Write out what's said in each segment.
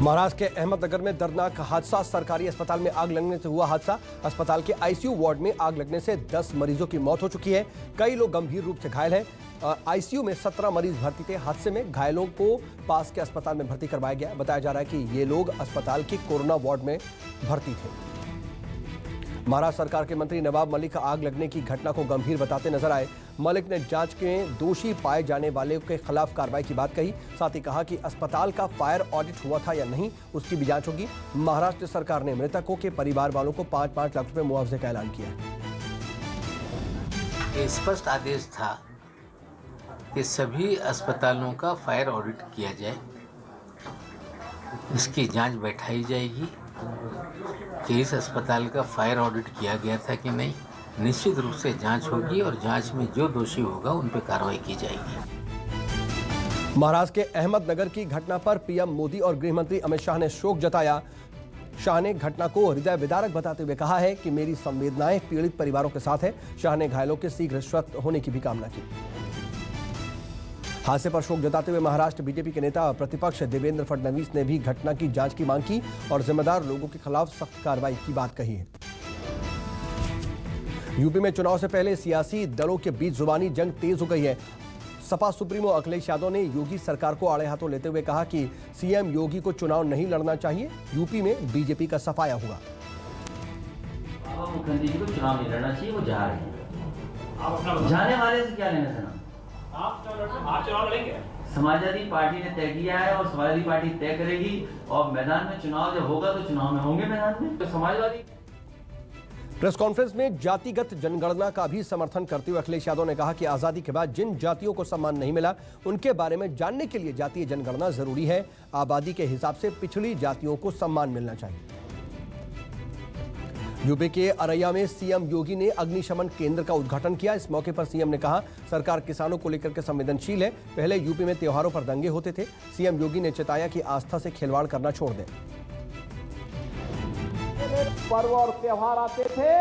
महाराष्ट्र के अहमदनगर में दर्दनाक हादसा। सरकारी अस्पताल में आग लगने से हुआ हादसा। अस्पताल के आईसीयू वार्ड में आग लगने से 10 मरीजों की मौत हो चुकी है। कई लोग गंभीर रूप से घायल हैं। आईसीयू में 17 मरीज भर्ती थे। हादसे में घायलों को पास के अस्पताल में भर्ती करवाया गया। बताया जा रहा है कि ये लोग अस्पताल के कोरोना वार्ड में भर्ती थे। महाराष्ट्र सरकार के मंत्री नवाब मलिक आग लगने की घटना को गंभीर बताते नजर आए। मलिक ने जांच के दोषी पाए जाने वाले के खिलाफ कार्रवाई की बात कही। साथ ही कहा कि अस्पताल का फायर ऑडिट हुआ था या नहीं, उसकी भी जांच होगी। महाराष्ट्र सरकार ने मृतकों के परिवार वालों को 5-5 लाख रुपए मुआवजे का ऐलान किया है। स्पष्ट आदेश था कि सभी अस्पतालों का फायर ऑडिट किया जाए, इसकी जांच बैठाई जाएगी कि इस अस्पताल का फायर ऑडिट किया गया था कि नहीं। निश्चित रूप से जांच होगी और जांच में जो दोषी होगा उन पर कार्रवाई की जाएगी। महाराष्ट्र के अहमदनगर की घटना पर पीएम मोदी और गृह मंत्री अमित शाह ने शोक जताया। शाह ने घटना को हृदय विदारक बताते हुए कहा है कि मेरी संवेदनाएं पीड़ित परिवारों के साथ है। शाह ने घायलों के शीघ्र स्वस्थ होने की भी कामना की। हादसे पर शोक जताते हुए महाराष्ट्र बीजेपी के नेता प्रतिपक्ष देवेंद्र फडणवीस ने भी घटना की जांच की मांग की और जिम्मेदार लोगों के खिलाफ सख्त कार्रवाई की बात कही है। यूपी में चुनाव से पहले सियासी दलों के बीच जुबानी जंग तेज हो गई है। सपा सुप्रीमो अखिलेश यादव ने योगी सरकार को आड़े हाथों लेते हुए कहा कि सीएम योगी को चुनाव नहीं लड़ना चाहिए। यूपी में बीजेपी का सफाया हुआ। मुख्यमंत्री जी को चुनाव नहीं लड़ना चाहिए, वो जा रहे हैं। जाने वाले से क्या लेना देना? आप चुनाव लड़ेंगे? समाजवादी पार्टी ने तय किया है और समाजवादी पार्टी तय करेगी और मैदान में चुनाव जब होगा तो चुनाव में होंगे मैदान में। तो समाजवादी प्रेस कॉन्फ्रेंस में जातिगत जनगणना का भी समर्थन करते हुए अखिलेश यादव ने कहा कि आजादी के बाद जिन जातियों को सम्मान नहीं मिला उनके बारे में जानने के लिए जातीय जनगणना जरूरी है। आबादी के हिसाब से पिछड़ी जातियों को सम्मान मिलना चाहिए। यूपी के अरैया में सीएम योगी ने अग्निशमन केंद्र का उद्घाटन किया। इस मौके पर सीएम ने कहा सरकार किसानों को लेकर के संवेदनशील है। पहले यूपी में त्योहारों पर दंगे होते थे। सीएम योगी ने चेताया कि आस्था से खिलवाड़ करना छोड़ दें। पर्व और त्योहार आते थे,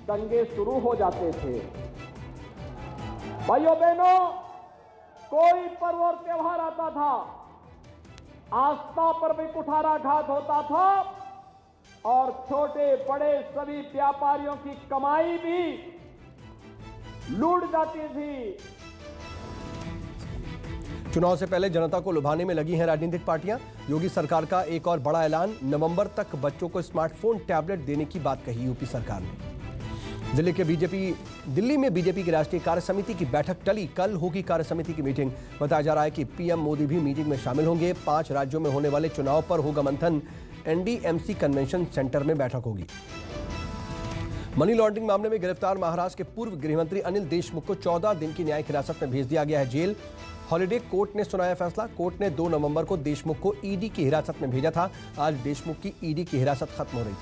दंगे शुरू हो जाते थे। भाइयों बहनों, कोई पर्व और त्योहार आता था, आस्था पर भी कुठाराघात होता था और छोटे बड़े सभी व्यापारियों की कमाई भी लूट जाती थी। चुनाव से पहले जनता को लुभाने में लगी हैं राजनीतिक पार्टियां। योगी सरकार का एक और बड़ा ऐलान, नवंबर तक बच्चों को स्मार्टफोन टैबलेट देने की बात कही यूपी सरकार ने। दिल्ली में बीजेपी की राष्ट्रीय कार्य समिति की बैठक टली। कल होगी कार्य समिति की मीटिंग। बताया जा रहा है कि पीएम मोदी भी मीटिंग में शामिल होंगे। 5 राज्यों में होने वाले चुनाव पर होगा मंथन। एनडीएमसी कन्वेंशन सेंटर में बैठक होगी। मनी लॉन्ड्रिंग मामले में गिरफ्तार महाराष्ट्र के पूर्व गृहमंत्री अनिल देशमुख को 14 दिन की न्यायिक हिरासत में भेज दिया गया है जेल। हॉलिडे कोर्ट ने सुनाया फैसला। कोर्ट ने 2 नवंबर को देशमुख को ईडी की हिरासत में भेजा था। आज देशमुख की ईडी की हिरासत खत्म हो रही थी।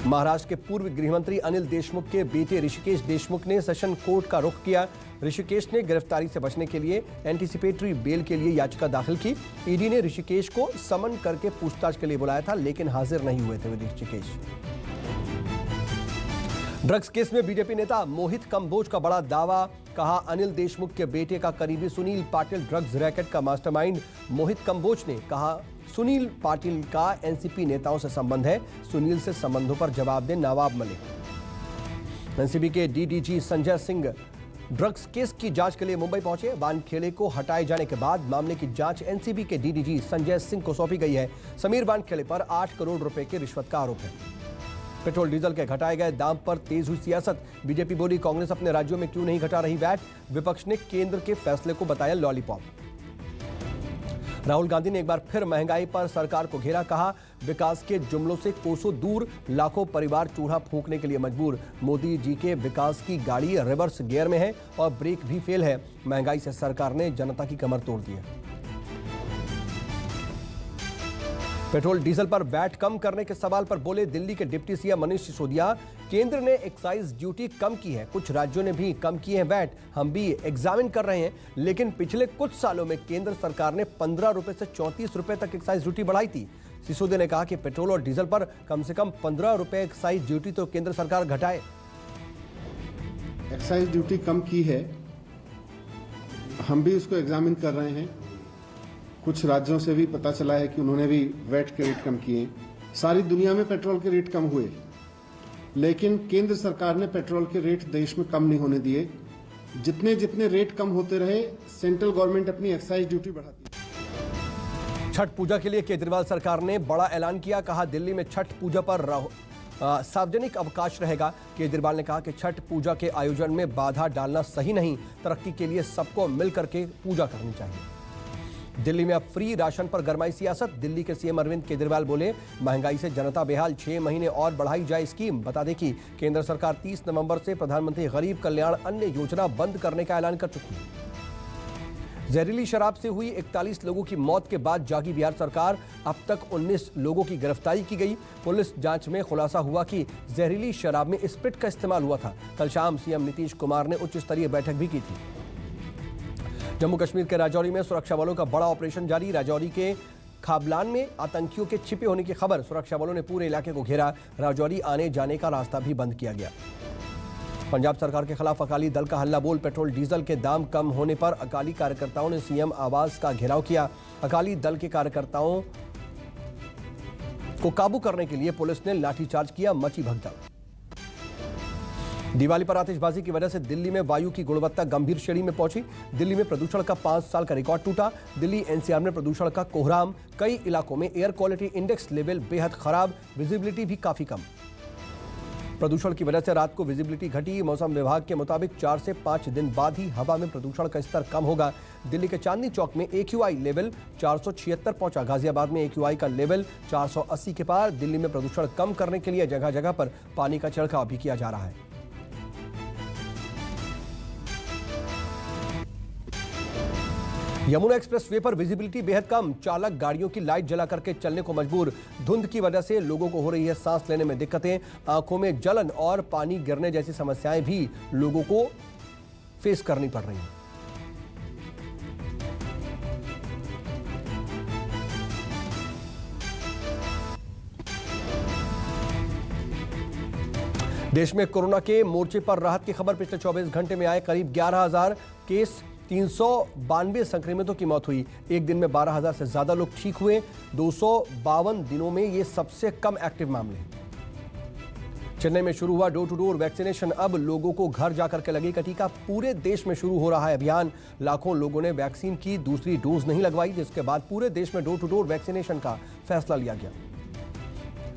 महाराष्ट्र के पूर्व गृहमंत्री अनिल देशमुख के बेटे ऋषिकेश देशमुख ने सेशन कोर्ट का रुख किया। ऋषिकेश ने गिरफ्तारी से बचने के लिए एंटीसिपेटरी बेल के लिए याचिका दाखिल की। ईडी ने ऋषिकेश को समन करके पूछताछ के लिए बुलाया था, लेकिन हाजिर नहीं हुए थे ऋषिकेश। ड्रग्स केस में बीजेपी नेता मोहित कंबोज का बड़ा दावा। कहा अनिल देशमुख के बेटे का करीबी सुनील पाटिल ड्रग्स रैकेट का मास्टरमाइंड। मोहित कंबोज ने कहा सुनील पाटिल का एनसीपी नेताओं से संबंध है। सुनील से संबंधों पर जवाब दें नवाब मलिक। एनसीबी के DDG Sanjay Singh drugs case की जांच के लिए मुंबई पहुंचे। वानखेड़े को हटाए जाने के बाद मामले की जांच एनसीबी के डीडीजी संजय सिंह को सौंपी गई है। समीर वानखेड़े पर 8 करोड़ रुपए की रिश्वत का आरोप है। पेट्रोल डीजल के घटाए गए दाम पर तेज हुई सियासत। बीजेपी बोली कांग्रेस अपने राज्यों में क्यों नहीं घटा रही वैट। विपक्ष ने केंद्र के फैसले को बताया लॉलीपॉप। राहुल गांधी ने एक बार फिर महंगाई पर सरकार को घेरा। कहा विकास के जुमलों से कोसों दूर, लाखों परिवार चूल्हा फूंकने के लिए मजबूर। मोदी जी के विकास की गाड़ी रिवर्स गियर में है और ब्रेक भी फेल है। महंगाई से सरकार ने जनता की कमर तोड़ दी है। पेट्रोल डीजल पर वैट कम करने के सवाल पर बोले दिल्ली के डिप्टी सीएम मनीष सिसोदिया। केंद्र ने एक्साइज ड्यूटी कम की है, कुछ राज्यों ने भी कम की है वैट। हम भी एग्जामिन कर रहे हैं, लेकिन पिछले कुछ सालों में केंद्र सरकार ने 15 रुपए से 34 रुपए तक एक्साइज ड्यूटी बढ़ाई थी। सिसोदिया ने कहा कि पेट्रोल और डीजल पर कम से कम 15 रुपए एक्साइज ड्यूटी तो केंद्र सरकार घटाए। एक्साइज ड्यूटी कम की है, हम भी इसको एग्जामिन कर रहे हैं। कुछ राज्यों से भी पता चला है कि उन्होंने भी वैट के रेट कम किए। सारी दुनिया में पेट्रोल के रेट कम हुए, लेकिन केंद्र सरकार ने पेट्रोल के रेट देश में कम नहीं होने दिए। जितने जितने रेट कम होते रहे, सेंट्रल गवर्नमेंट अपनी एक्साइज ड्यूटी बढ़ाती। छठ पूजा के लिए केजरीवाल सरकार ने बड़ा ऐलान किया। कहा दिल्ली में छठ पूजा पर सार्वजनिक अवकाश रहेगा। केजरीवाल ने कहा कि छठ पूजा के आयोजन में बाधा डालना सही नहीं, तरक्की के लिए सबको मिलकर के पूजा करनी चाहिए। दिल्ली में अब फ्री राशन पर गरमाई सियासत। दिल्ली के सीएम अरविंद केजरीवाल बोले महंगाई से जनता बेहाल, 6 महीने और बढ़ाई जाए स्कीम। बता दें कि केंद्र सरकार 30 नवंबर से प्रधानमंत्री गरीब कल्याण अन्न योजना बंद करने का ऐलान कर चुकी है। जहरीली शराब से हुई 41 लोगों की मौत के बाद जागी बिहार सरकार। अब तक 19 लोगों की गिरफ्तारी की गई। पुलिस जांच में खुलासा हुआ कि जहरीली शराब में स्प्रिट का इस्तेमाल हुआ था। कल शाम सीएम नीतीश कुमार ने उच्च स्तरीय बैठक भी की थी। जम्मू कश्मीर के राजौरी में सुरक्षा बलों का बड़ा ऑपरेशन जारी। राजौरी के खाबलान में आतंकियों के छिपे होने की खबर। सुरक्षा बलों ने पूरे इलाके को घेरा। राजौरी आने जाने का रास्ता भी बंद किया गया। पंजाब सरकार के खिलाफ अकाली दल का हल्ला बोल। पेट्रोल डीजल के दाम कम होने पर अकाली कार्यकर्ताओं ने सीएम आवास का घेराव किया। अकाली दल के कार्यकर्ताओं को काबू करने के लिए पुलिस ने लाठीचार्ज किया। मची भगदड़। दिवाली पर आतिशबाजी की वजह से दिल्ली में वायु की गुणवत्ता गंभीर श्रेणी में पहुंची। दिल्ली में प्रदूषण का 5 साल का रिकॉर्ड टूटा। दिल्ली एनसीआर में प्रदूषण का कोहराम। कई इलाकों में एयर क्वालिटी इंडेक्स लेवल बेहद खराब, विजिबिलिटी भी काफी कम। प्रदूषण की वजह से रात को विजिबिलिटी घटी। मौसम विभाग के मुताबिक 4 से 5 दिन बाद ही हवा में प्रदूषण का स्तर कम होगा। दिल्ली के चांदनी चौक में AQI लेवल 476 पहुंचा। गाजियाबाद में AQI का लेवल 480 के पार। दिल्ली में प्रदूषण कम करने के लिए जगह जगह पर पानी का छिड़काव भी किया जा रहा है। यमुना एक्सप्रेसवे पर विजिबिलिटी बेहद कम। चालक गाड़ियों की लाइट जला करके चलने को मजबूर। धुंध की वजह से लोगों को हो रही है सांस लेने में दिक्कतें। आंखों में जलन और पानी गिरने जैसी समस्याएं भी लोगों को फेस करनी पड़ रही हैं। देश में कोरोना के मोर्चे पर राहत की खबर। पिछले 24 घंटे में आए करीब 11,000 केस। 392 संक्रमितों की मौत हुई। एक दिन में 12,000 से ज्यादा लोग ठीक हुए। 252 दिनों में ये सबसे कम एक्टिव मामले हैं। चेन्नई में शुरू हुआ डोर टू डोर वैक्सीनेशन। अब लोगों को घर जाकर के लगेगा टीका। पूरे देश में शुरू हो रहा है अभियान। लाखों लोगों ने वैक्सीन की दूसरी डोज नहीं लगवाई, जिसके बाद पूरे देश में डोर टू डोर वैक्सीनेशन का फैसला लिया गया।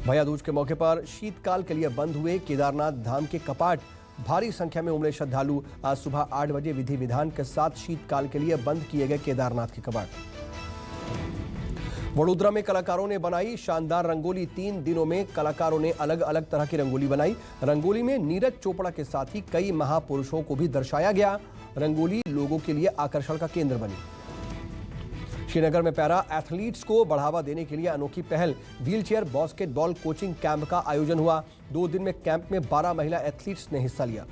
भैया दूज के मौके पर शीतकाल के लिए बंद हुए केदारनाथ धाम के कपाट। भारी संख्या में उमड़े श्रद्धालु। आज सुबह 8 बजे विधि विधान के साथ शीतकाल के लिए बंद किए गए केदारनाथ के कपाट। वडोदरा में कलाकारों ने बनाई शानदार रंगोली। 3 दिनों में कलाकारों ने अलग अलग तरह की रंगोली बनाई। रंगोली में नीरज चोपड़ा के साथ ही कई महापुरुषों को भी दर्शाया गया। रंगोली लोगों के लिए आकर्षण का केंद्र बनी। श्रीनगर में पैरा एथलीट्स को बढ़ावा देने के लिए अनोखी पहल। व्हीलचेयर बास्केटबॉल कोचिंग कैंप का आयोजन हुआ। 2 दिन में कैंप में 12 महिला एथलीट्स ने हिस्सा लिया।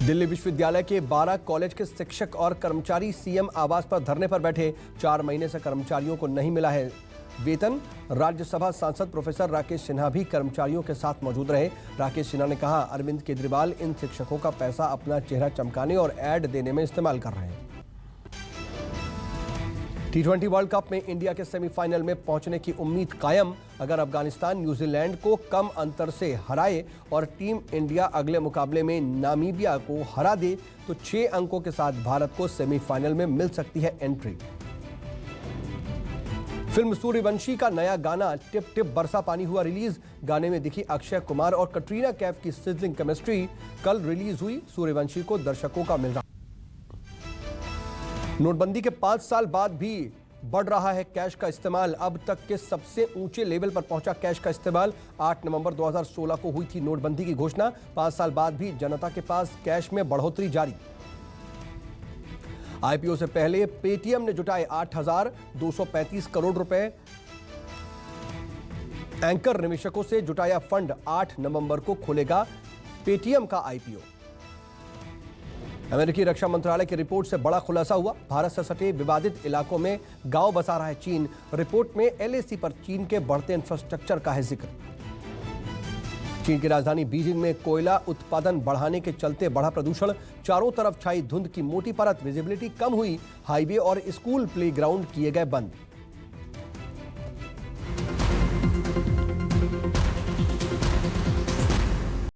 दिल्ली विश्वविद्यालय के 12 कॉलेज के शिक्षक और कर्मचारी सीएम आवास पर धरने पर बैठे। 4 महीने से कर्मचारियों को नहीं मिला है वेतन। राज्यसभा सांसद प्रोफेसर राकेश सिन्हा भी कर्मचारियों के साथ मौजूद रहे। राकेश सिन्हा ने कहा अरविंद केजरीवाल इन शिक्षकों का पैसा अपना चेहरा चमकाने और ऐड देने में इस्तेमाल कर रहे हैं। T20 वर्ल्ड कप में इंडिया के सेमीफाइनल में पहुंचने की उम्मीद कायम। अगर अफगानिस्तान न्यूजीलैंड को कम अंतर से हराए और टीम इंडिया अगले मुकाबले में नामीबिया को हरा दे तो 6 अंकों के साथ भारत को सेमीफाइनल में मिल सकती है एंट्री। फिल्म सूर्यवंशी का नया गाना टिप टिप बरसा पानी हुआ रिलीज। गाने में दिखी अक्षय कुमार और कटरीना कैफ की सिजलिंग केमिस्ट्री। कल रिलीज हुई। सूर्यवंशी को दर्शकों का मिल रहा। नोटबंदी के 5 साल बाद भी बढ़ रहा है कैश का इस्तेमाल। अब तक के सबसे ऊंचे लेवल पर पहुंचा कैश का इस्तेमाल। 8 नवंबर 2016 को हुई थी नोटबंदी की घोषणा। 5 साल बाद भी जनता के पास कैश में बढ़ोतरी जारी। आईपीओ से पहले पेटीएम ने जुटाए 8,235 करोड़ रुपए। एंकर निवेशकों से जुटाया फंड। 8 नवंबर को खुलेगा पेटीएम का आईपीओ। अमेरिकी रक्षा मंत्रालय की रिपोर्ट से बड़ा खुलासा हुआ। भारत से सटे विवादित इलाकों में गांव बसा रहा है चीन। रिपोर्ट में LAC पर चीन के बढ़ते इंफ्रास्ट्रक्चर का है जिक्र। चीन की राजधानी बीजिंग में कोयला उत्पादन बढ़ाने के चलते बढ़ा प्रदूषण, चारों तरफ छाई धुंध की मोटी परत, विजिबिलिटी कम हुई, हाईवे और स्कूल प्लेग्राउंड किए गए बंद।